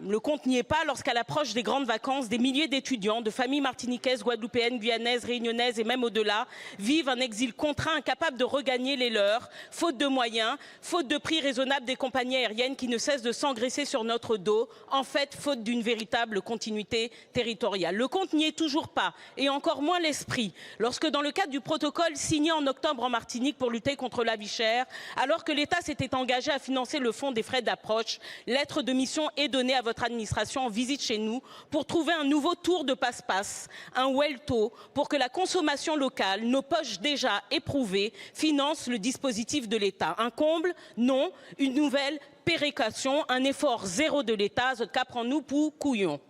le compte n'y est pas lorsqu'à l'approche des grandes vacances, des milliers d'étudiants de familles martiniquaises, guadeloupéennes, guyanaises, réunionnaises et même au-delà vivent un exil contraint, incapables de regagner les leurs, faute de moyens, faute de prix raisonnables des compagnies aériennes qui ne cessent de s'engraisser sur notre dos, en fait, faute d'une véritable continuité territoriale. Le compte n'y est toujours pas, et encore moins l'esprit, lorsque dans le cadre du protocole signé en octobre en Martinique pour lutter contre la vie chère, alors que l'État s'était engagé à financer le fonds des frais d'approche, lettre de mission est donnée à votre administration en visite chez nous pour trouver un nouveau tour de passe-passe, un welto, pour que la consommation locale, nos poches déjà éprouvées, finance le dispositif de l'État. Un comble? Non. Une nouvelle péréquation, un effort zéro de l'État, zot capran-nous pour couillon.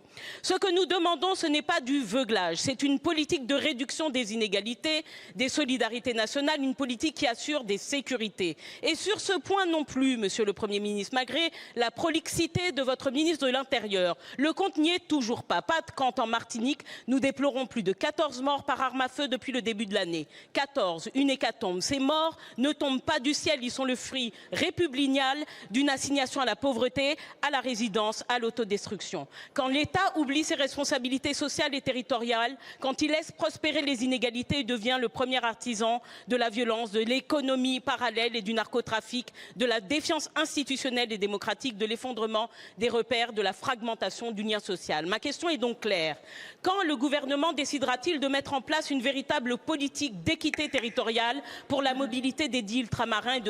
Ce que nous demandons, ce n'est pas du veuglage, c'est une politique de réduction des inégalités, des solidarités nationales, une politique qui assure des sécurités. Et sur ce point non plus, Monsieur le Premier ministre, malgré la prolixité de votre ministre de l'Intérieur, le compte n'y est toujours pas. Pas quand en Martinique, nous déplorons plus de 14 morts par arme à feu depuis le début de l'année. 14, une hécatombe. Ces morts ne tombent pas du ciel, ils sont le fruit républignal d'une assignation à la pauvreté, à la résidence, à l'autodestruction. Quand l'État oublie ses responsabilités sociales et territoriales, quand il laisse prospérer les inégalités et devient le premier artisan de la violence, de l'économie parallèle et du narcotrafic, de la défiance institutionnelle et démocratique, de l'effondrement des repères, de la fragmentation du lien social. Ma question est donc claire. Quand le gouvernement décidera-t-il de mettre en place une véritable politique d'équité territoriale pour la mobilité des dits ultramarins et de